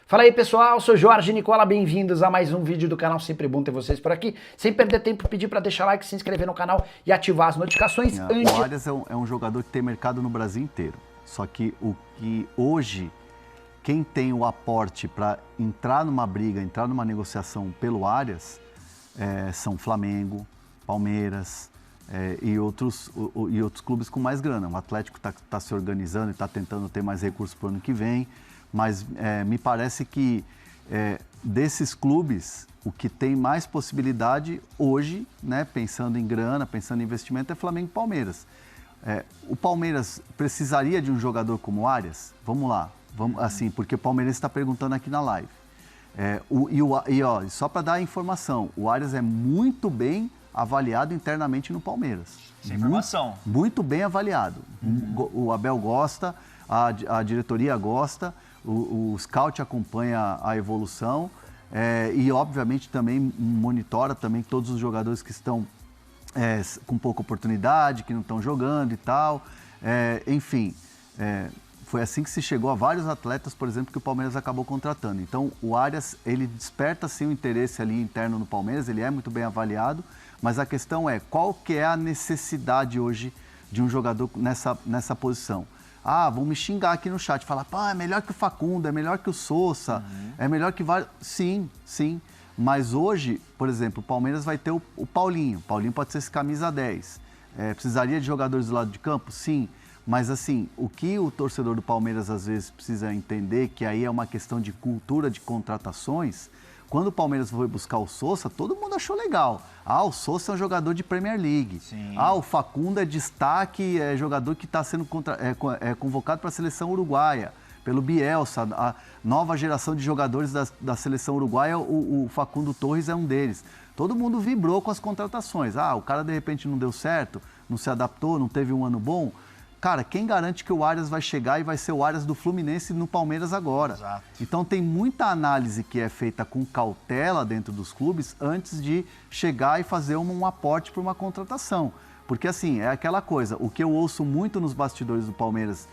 Fala aí pessoal, sou Jorge Nicola, bem-vindos a mais um vídeo do canal, sempre bom ter vocês por aqui. Sem perder tempo, pedir para deixar like, se inscrever no canal e ativar as notificações. O Arias é um jogador que tem mercado no Brasil inteiro, só que o que hoje, quem tem o aporte para entrar numa briga, entrar numa negociação pelo Arias, são Flamengo, Palmeiras e outros clubes com mais grana. O Atlético está se organizando e está tentando ter mais recursos para o ano que vem. Mas me parece que desses clubes, o que tem mais possibilidade hoje, né, pensando em grana, pensando em investimento, é Flamengo e Palmeiras. O Palmeiras precisaria de um jogador como o Arias? Vamos lá, assim, porque o Palmeiras está perguntando aqui na live. Só para dar a informação, o Arias é muito bem avaliado internamente no Palmeiras. Sem informação. Muito bem avaliado. O Abel gosta, a diretoria gosta. O scout acompanha a evolução e, obviamente, também monitora também todos os jogadores que estão com pouca oportunidade, que não estão jogando e tal. Foi assim que se chegou a vários atletas, por exemplo, que o Palmeiras acabou contratando. Então, o Arias, ele desperta, sim, o interesse ali interno no Palmeiras, ele é muito bem avaliado, mas a questão é, qual que é a necessidade hoje de um jogador nessa posição? Vão me xingar aqui no chat, falar, é melhor que o Facundo, é melhor que o Sousa, é melhor que vários... Sim, mas hoje, por exemplo, o Palmeiras vai ter o Paulinho. O Paulinho pode ser esse camisa 10. Precisaria de jogadores do lado de campo? Sim, mas assim, o que o torcedor do Palmeiras às vezes precisa entender, que aí é uma questão de cultura de contratações. Quando o Palmeiras foi buscar o Sousa, todo mundo achou legal. O Sousa é um jogador de Premier League. Sim. O Facundo é destaque, é jogador que está sendo convocado para a seleção uruguaia, pelo Bielsa. A nova geração de jogadores da seleção uruguaia, o Facundo Torres é um deles. Todo mundo vibrou com as contratações. O cara de repente não deu certo, não se adaptou, não teve um ano bom. Cara, quem garante que o Arias vai chegar e vai ser o Arias do Fluminense no Palmeiras agora? Exato. Então tem muita análise que é feita com cautela dentro dos clubes antes de chegar e fazer um aporte para uma contratação. Porque assim, é aquela coisa, o que eu ouço muito nos bastidores do Palmeiras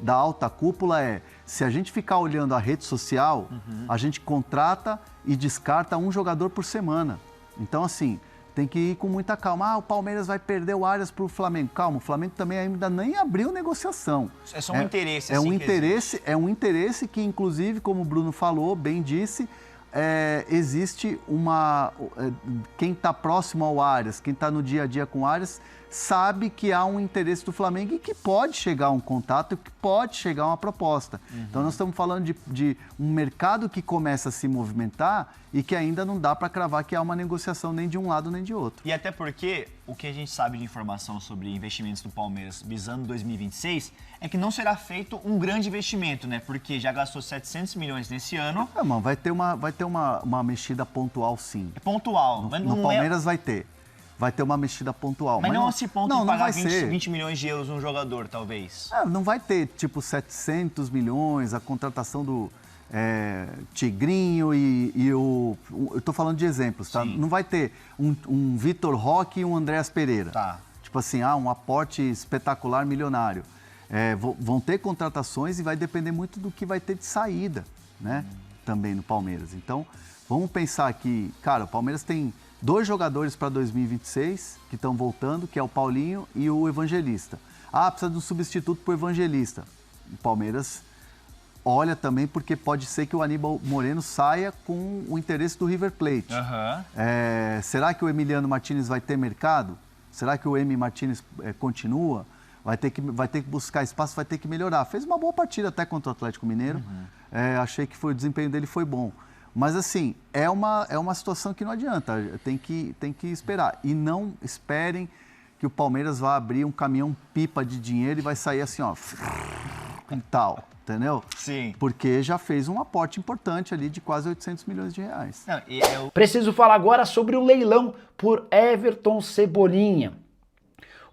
da alta cúpula se a gente ficar olhando a rede social, a gente contrata e descarta um jogador por semana. Então assim... Tem que ir com muita calma. O Palmeiras vai perder o Arias para o Flamengo. Calma, o Flamengo também ainda nem abriu negociação. É só um interesse. É um interesse que, inclusive, como o Bruno falou, bem disse, existe quem está próximo ao Arias, quem está no dia a dia com o Arias, sabe que há um interesse do Flamengo e que pode chegar um contato, que pode chegar uma proposta. Então nós estamos falando de um mercado que começa a se movimentar e que ainda não dá para cravar que há uma negociação nem de um lado nem de outro. E até porque o que a gente sabe de informação sobre investimentos do Palmeiras visando 2026 é que não será feito um grande investimento, né? Porque já gastou 700 milhões nesse ano. Vai ter uma mexida pontual, sim. É pontual. No Palmeiras vai ter. Vai ter uma mexida pontual. Mas não a esse ponto de pagar 20 milhões de euros num jogador, talvez. Não vai ter, tipo, 700 milhões, a contratação do Tigrinho e o... Eu tô falando de exemplos, tá? Sim. Não vai ter um Vitor Roque e um Andréas Pereira. Tá. Tipo assim, um aporte espetacular, milionário. Vão ter contratações e vai depender muito do que vai ter de saída, né? Também no Palmeiras. Então, vamos pensar que, cara, o Palmeiras tem 2 jogadores para 2026 que estão voltando, que é o Paulinho e o Evangelista. Precisa de um substituto para o Evangelista. O Palmeiras olha também porque pode ser que o Aníbal Moreno saia com o interesse do River Plate. Será que o Emiliano Martínez vai ter mercado? Será que o Emi Martínez continua? Vai ter que buscar espaço, vai ter que melhorar. Fez uma boa partida até contra o Atlético Mineiro. Achei que o desempenho dele foi bom. Mas assim, é uma situação que não adianta, tem que esperar. E não esperem que o Palmeiras vá abrir um caminhão-pipa de dinheiro e vai sair assim, e tal, entendeu? Sim. Porque já fez um aporte importante ali de quase 800 milhões de reais. Preciso falar agora sobre o leilão por Everton Cebolinha.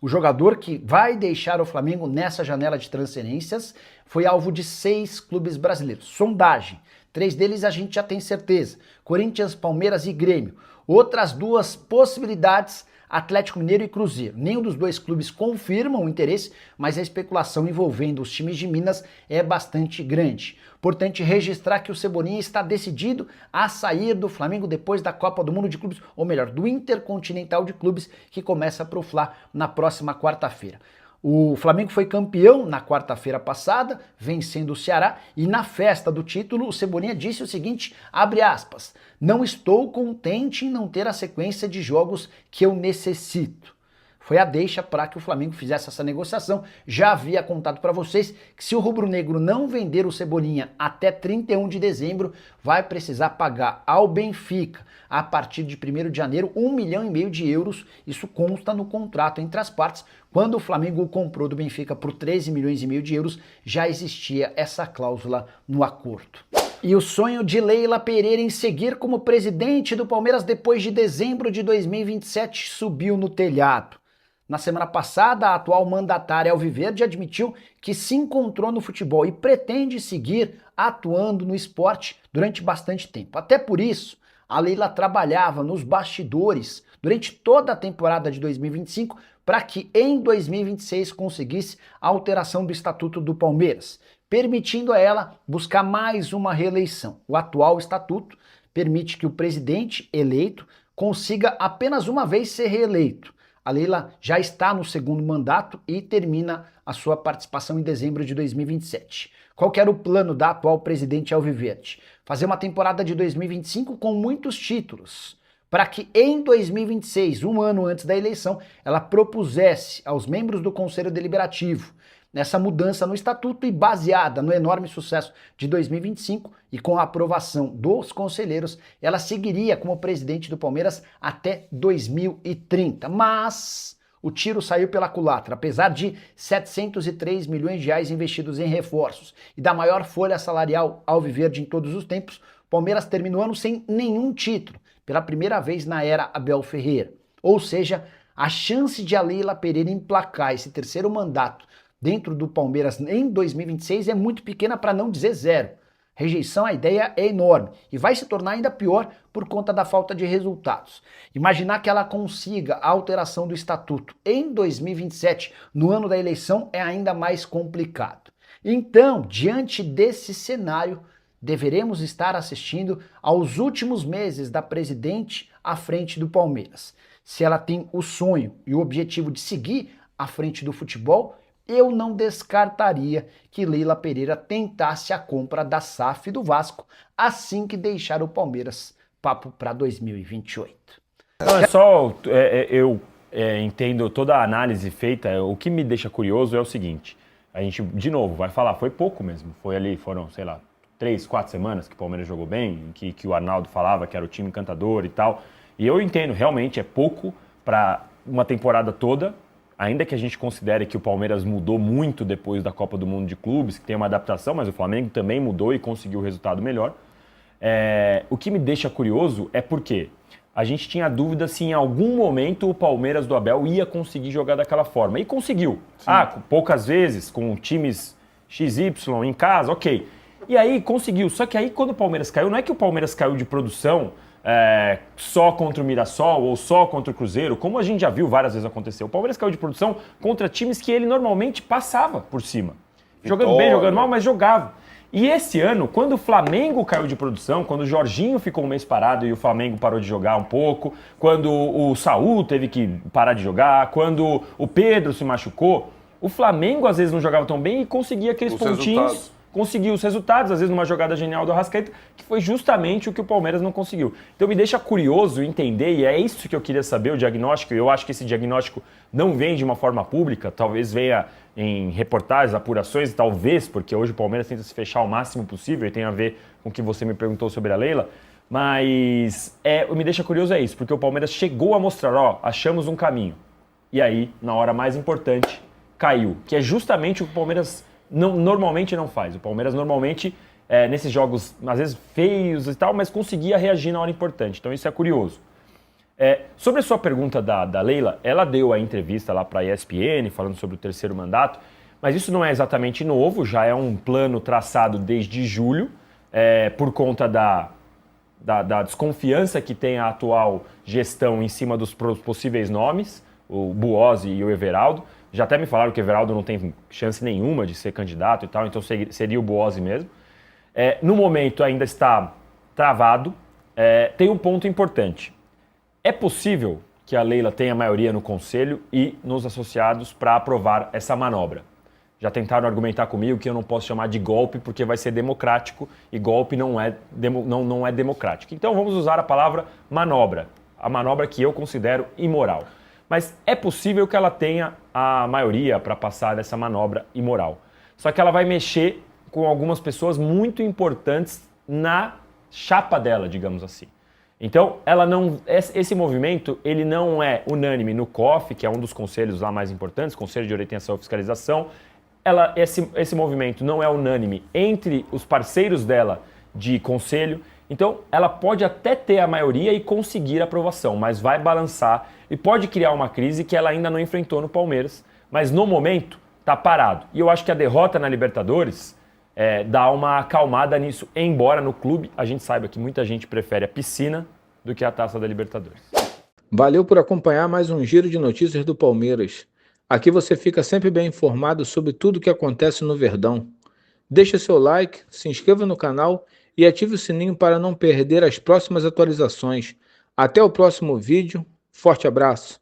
O jogador que vai deixar o Flamengo nessa janela de transferências foi alvo de 6 clubes brasileiros. Sondagem. 3 deles a gente já tem certeza. Corinthians, Palmeiras e Grêmio. Outras 2 possibilidades Atlético Mineiro e Cruzeiro. Nenhum dos dois clubes confirmam o interesse, mas a especulação envolvendo os times de Minas é bastante grande. Importante registrar que o Cebolinha está decidido a sair do Flamengo depois da Copa do Mundo de Clubes, ou melhor, do Intercontinental de Clubes, que começa pro Fla na próxima quarta-feira. O Flamengo foi campeão na quarta-feira passada, vencendo o Ceará, e na festa do título o Cebolinha disse o seguinte, abre aspas, não estou contente em não ter a sequência de jogos que eu necessito. Foi a deixa para que o Flamengo fizesse essa negociação. Já havia contado para vocês que se o rubro-negro não vender o Cebolinha até 31 de dezembro, vai precisar pagar ao Benfica, a partir de 1º de janeiro, 1,5 milhão de euros. Isso consta no contrato entre as partes. Quando o Flamengo comprou do Benfica por 13,5 milhões de euros, já existia essa cláusula no acordo. E o sonho de Leila Pereira em seguir como presidente do Palmeiras depois de dezembro de 2027 subiu no telhado. Na semana passada, a atual mandatária alviverde admitiu que se encontrou no futebol e pretende seguir atuando no esporte durante bastante tempo. Até por isso, a Leila trabalhava nos bastidores durante toda a temporada de 2025 para que em 2026 conseguisse a alteração do Estatuto do Palmeiras, permitindo a ela buscar mais uma reeleição. O atual estatuto permite que o presidente eleito consiga apenas uma vez ser reeleito. A Leila já está no segundo mandato e termina a sua participação em dezembro de 2027. Qual que era o plano da atual presidente alviverde? Fazer uma temporada de 2025 com muitos títulos, para que em 2026, um ano antes da eleição, ela propusesse aos membros do Conselho Deliberativo nessa mudança no estatuto e baseada no enorme sucesso de 2025 e com a aprovação dos conselheiros, ela seguiria como presidente do Palmeiras até 2030. Mas o tiro saiu pela culatra. Apesar de 703 milhões de reais investidos em reforços e da maior folha salarial alviverde em todos os tempos, o Palmeiras terminou o ano sem nenhum título, pela primeira vez na era Abel Ferreira. Ou seja, a chance de a Leila Pereira emplacar esse terceiro mandato dentro do Palmeiras em 2026 é muito pequena, para não dizer zero. Rejeição à ideia é enorme e vai se tornar ainda pior por conta da falta de resultados. Imaginar que ela consiga a alteração do estatuto em 2027, no ano da eleição, é ainda mais complicado. Então, diante desse cenário, deveremos estar assistindo aos últimos meses da presidente à frente do Palmeiras. Se ela tem o sonho e o objetivo de seguir à frente do futebol, eu não descartaria que Leila Pereira tentasse a compra da SAF do Vasco assim que deixar o Palmeiras, papo para 2028. Não, é só, eu entendo toda a análise feita, o que me deixa curioso é o seguinte, a gente, de novo, vai falar, foi pouco mesmo, foram, sei lá, 3, 4 semanas que o Palmeiras jogou bem, que o Arnaldo falava que era o time encantador e tal, e eu entendo, realmente é pouco para uma temporada toda, ainda que a gente considere que o Palmeiras mudou muito depois da Copa do Mundo de Clubes, que tem uma adaptação, mas o Flamengo também mudou e conseguiu um resultado melhor. O que me deixa curioso é porque a gente tinha dúvida se em algum momento o Palmeiras do Abel ia conseguir jogar daquela forma. E conseguiu. Sim. Poucas vezes, com times XY em casa, ok. E aí conseguiu. Só que aí quando o Palmeiras caiu, não é que o Palmeiras caiu de produção só contra o Mirassol ou só contra o Cruzeiro, como a gente já viu várias vezes acontecer. O Palmeiras caiu de produção contra times que ele normalmente passava por cima. Jogando bem, jogando mal, mas jogava. E esse ano, quando o Flamengo caiu de produção, quando o Jorginho ficou um mês parado e o Flamengo parou de jogar um pouco, quando o Saúl teve que parar de jogar, quando o Pedro se machucou, o Flamengo às vezes não jogava tão bem e conseguia aqueles pontinhos. Conseguiu os resultados, às vezes numa jogada genial do Arrascaeta, que foi justamente o que o Palmeiras não conseguiu. Então me deixa curioso entender, e é isso que eu queria saber, o diagnóstico, eu acho que esse diagnóstico não vem de uma forma pública, talvez venha em reportagens, apurações, talvez, porque hoje o Palmeiras tenta se fechar o máximo possível, e tem a ver com o que você me perguntou sobre a Leila, mas me deixa curioso é isso, porque o Palmeiras chegou a mostrar, achamos um caminho, e aí, na hora mais importante, caiu, que é justamente o que o Palmeiras normalmente não faz. O Palmeiras normalmente, nesses jogos, às vezes feios e tal, mas conseguia reagir na hora importante. Então isso é curioso. Sobre a sua pergunta da Leila, ela deu a entrevista lá para a ESPN, falando sobre o terceiro mandato, mas isso não é exatamente novo, já é um plano traçado desde julho, por conta da desconfiança que tem a atual gestão em cima dos possíveis nomes, o Buozzi e o Everaldo. Já até me falaram que o Everaldo não tem chance nenhuma de ser candidato e tal, então seria o Buozzi mesmo. No momento ainda está travado. Tem um ponto importante. É possível que a Leila tenha maioria no Conselho e nos associados para aprovar essa manobra. Já tentaram argumentar comigo que eu não posso chamar de golpe porque vai ser democrático e golpe não é democrático. Então vamos usar a palavra manobra, a manobra que eu considero imoral. Mas é possível que ela tenha a maioria para passar dessa manobra imoral. Só que ela vai mexer com algumas pessoas muito importantes na chapa dela, digamos assim. Então, esse movimento ele não é unânime no COF, que é um dos conselhos lá mais importantes, Conselho de Orientação e Fiscalização. Esse movimento não é unânime entre os parceiros dela de conselho. Então, ela pode até ter a maioria e conseguir a aprovação, mas vai balançar e pode criar uma crise que ela ainda não enfrentou no Palmeiras. Mas no momento, está parado. E eu acho que a derrota na Libertadores dá uma acalmada nisso, embora no clube a gente saiba que muita gente prefere a piscina do que a Taça da Libertadores. Valeu por acompanhar mais um giro de notícias do Palmeiras. Aqui você fica sempre bem informado sobre tudo o que acontece no Verdão. Deixe seu like, se inscreva no canal e ative o sininho para não perder as próximas atualizações. Até o próximo vídeo. Forte abraço!